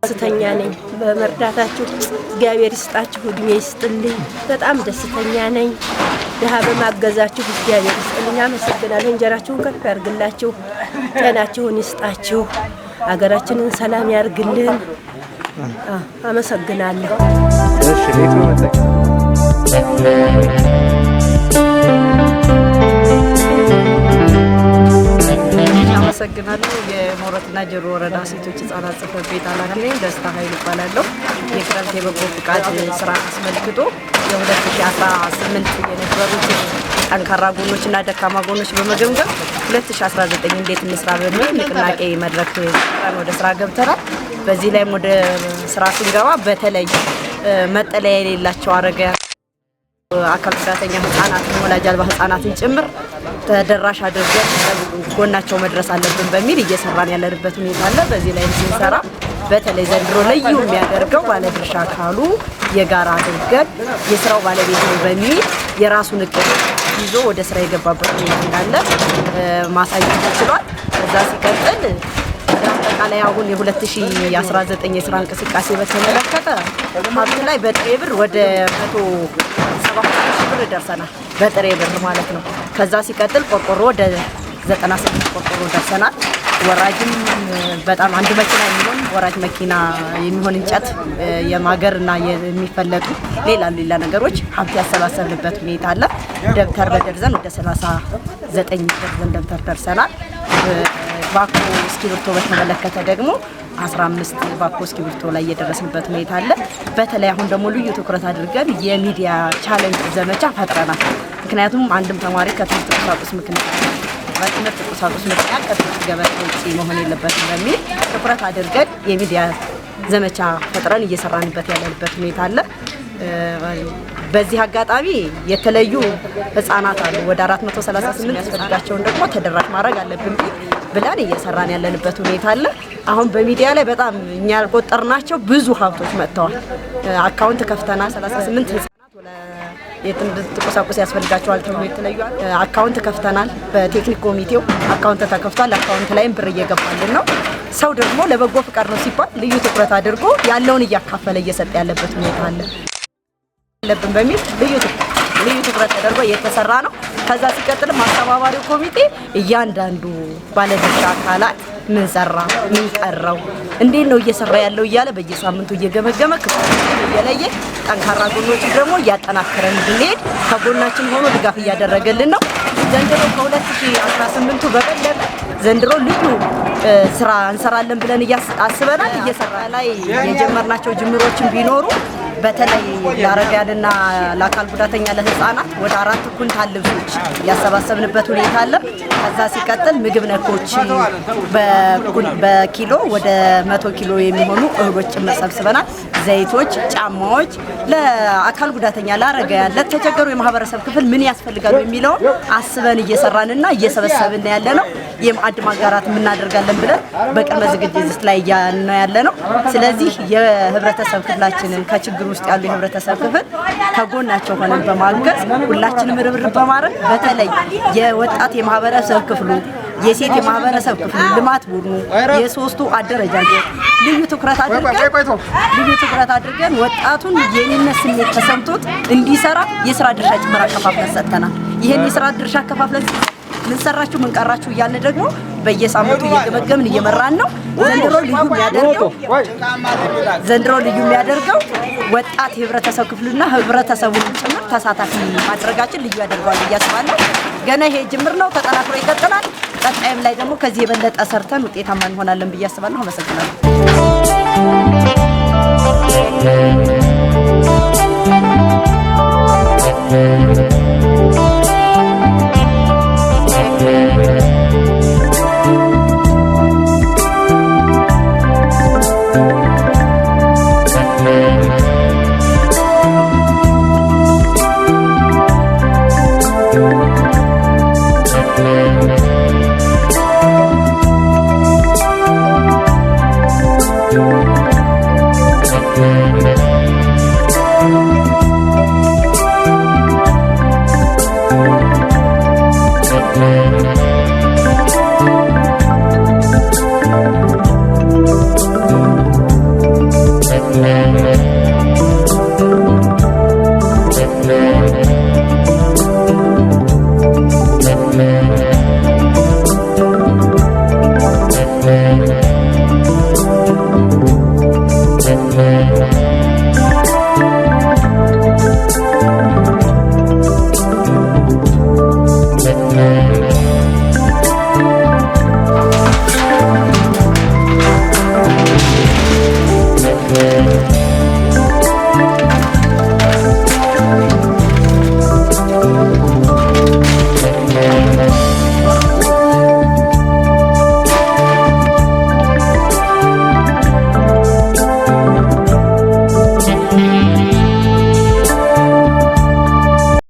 ደስተኛ ነኝ በመርዳታችሁ እግዚአብሔር ይስጣችሁ እድሜ ይስጥልኝ በጣም ደስተኛ ነኝ ደሃ በማገዛችሁ እግዚአብሔር ይስጥልኝ አመሰግናለሁ እንጀራችሁን ከፍ ያርግላችሁ ጤናችሁን ይስጣችሁ አገራችንን ሰላም ያርግልን አመሰግናለሁ እሺ ቤቱ መጣ አመሰግናለሁ የሞረትና ጀሮ ወረዳ ሴቶች ህጻናት ጽሕፈት ቤት ኃላፊ ነኝ ደስታ ኃይሉ እባላለሁ የክረምት የበጎ ፍቃድ ስራ አስመልክቶ የ2018 የነበሩት ጠንካራ ጎኖችና ደካማ ጎኖች በመገምገም 2019 እንዴት እንስራ በሚል ንቅናቄ መድረክ ወደ ስራ ገብተናል በዚህ ላይም ወደ ስራ ስንገባ በተለይ መጠለያ የሌላቸው አረጋውያን አካል ጉዳተኛ ህጻናት ወላጅ አልባ ህጻናትን ጭምር ተደራሽ አድርገን ጎናቸው መድረስ አለብን በሚል እየሰራን ያለንበት ሁኔታ አለ በዚህ ላይ ስንሰራ በተለይ ዘንድሮ ልዩ የሚያደርገው ባለድርሻ አካሉ የጋራ አድርገን የስራው ባለቤት ነው በሚል የራሱን እቅድ ይዞ ወደ ስራ የገባበት ሁኔታ እንዳለ ማሳየት ተችሏል ከዛ ሲቀጥል አጠቃላይ አሁን የ2019 የስራ እንቅስቃሴ በተመለከተ ሀብት ላይ በጥሬ ብር ወደ 170 ብር ደርሰናል በጥሬ ብር ማለት ነው ከዛ ሲቀጥል ቆርቆሮ ወደ 98 ቆርቆሮ ደርሰናል ወራጅም በጣም አንድ መኪና የሚሆን ወራጅ መኪና የሚሆን እንጨት የማገርና የሚፈለጡ ሌላ ነገሮች ሀብት ያሰባሰብንበት ሁኔታ አለ ደብተር በደርዘን ወደ 39 ደርዘን ደብተር ደርሰናል ባኮ እስክሪብቶ በተመለከተ ደግሞ 15 ባኮ እስክሪብቶ ላይ የደረስንበት ሁኔታ አለ በተለይ አሁን ደግሞ ልዩ ትኩረት አድርገን የሚዲያ ቻሌንጅ ዘመቻ ፈጥረናል ምክንያቱም አንድም ተማሪ ከትምህርት ቁሳቁስ ምክንያት በትምህርት ቁሳቁስ ምክንያት ከትምህርት ገበታ ውጪ መሆን የለበትም በሚል ትኩረት አድርገን የሚዲያ ዘመቻ ፈጥረን እየሰራንበት ያለንበት ሁኔታ አለ በዚህ አጋጣሚ የተለዩ ህፃናት አሉ ወደ 438 ያስፈልጋቸውን ደግሞ ተደራሽ ማድረግ አለብን ብለን እየሰራን ያለንበት ሁኔታ አለ አሁን በሚዲያ ላይ በጣም እኛ ያልቆጠርናቸው ብዙ ሀብቶች መጥተዋል አካውንት ከፍተና 38 ህፃናት የትምህርት ቁሳቁስ ያስፈልጋቸዋል ተብሎ የተለዩ አካውንት ከፍተናል በቴክኒክ ኮሚቴው አካውንት ተከፍቷል አካውንት ላይም ብር እየገባልን ነው ሰው ደግሞ ለበጎ ፍቃድ ነው ሲባል ልዩ ትኩረት አድርጎ ያለውን እያካፈለ እየሰጠ ያለበት ሁኔታ አለ ለብን በሚል ልዩ ትኩረት ተደርጎ እየተሰራ ነው ከዛ ሲቀጥል ማስተባባሪው ኮሚቴ እያንዳንዱ ባለድርሻ አካላት ምን ሰራ ምን ቀረው እንዴት ነው እየሰራ ያለው እያለ በየሳምንቱ እየገመገመ እየለየ ጠንካራ ጎኖች ደግሞ እያጠናከረን እንድንሄድ ከጎናችን ሆኖ ድጋፍ እያደረገልን ነው ዘንድሮ ከ2018 በበለጠ ዘንድሮ ልዩ ስራ እንሰራለን ብለን አስበናል እየሰራ ላይ የጀመርናቸው ጅምሮችን ቢኖሩ በተለይ ለአረጋውያንና ለአካል ጉዳተኛ ለህፃናት ወደ 4 ኩንታል ልብሶች ያሰባሰብንበት ሁኔታ አለ። ከዛ ሲቀጥል ምግብ ነኮች በኪሎ ወደ 100 ኪሎ የሚሆኑ እህሎች ሰብስበናል። ዘይቶች፣ ጫማዎች ለአካል ጉዳተኛ ለአረጋውያን ለተቸገሩ የማህበረሰብ ክፍል ምን ያስፈልጋሉ የሚለው አስበን እየሰራንና እየሰበሰብን ያለነው የማዕድ ማጋራት እናደርጋለን ብለን በቅድመ ዝግጅት ላይ ያለነው። ስለዚህ የህብረተሰብ ክፍላችንን ከችግር ውስጥ ያሉ የህብረተሰብ ክፍል ከጎናቸው ሆነን በማገዝ ሁላችንም ርብርብ በማድረግ በተለይ የወጣት የማህበረሰብ ክፍሉ የሴት የማህበረሰብ ክፍሉ ልማት ቡድኑ የሶስቱ አደረጃጀት ልዩ ትኩረት አድርገን ወጣቱን የኔነት ስሜት ተሰምቶት እንዲሰራ የስራ ድርሻ ጭምር አከፋፍለን ሰጥተናል። ይሄን የስራ ድርሻ አከፋፍለን ምን ሰራችሁ ምን ቀራችሁ እያልን ደግሞ በየሳምንቱ እየገመገምን እየመራን ነው። ዘንድሮ ልዩ የሚያደርገው ወጣት የህብረተሰብ ክፍልና ህብረተሰቡን ጭምር ተሳታፊ ማድረጋችን ልዩ ያደርገዋል ብዬ አስባለሁ። ገና ይሄ ጅምር ነው፣ ተጠናክሮ ይቀጥላል። ቀጣይም ላይ ደግሞ ከዚህ የበለጠ ሰርተን ውጤታማ እንሆናለን ብዬ አስባለሁ። አመሰግናለሁ።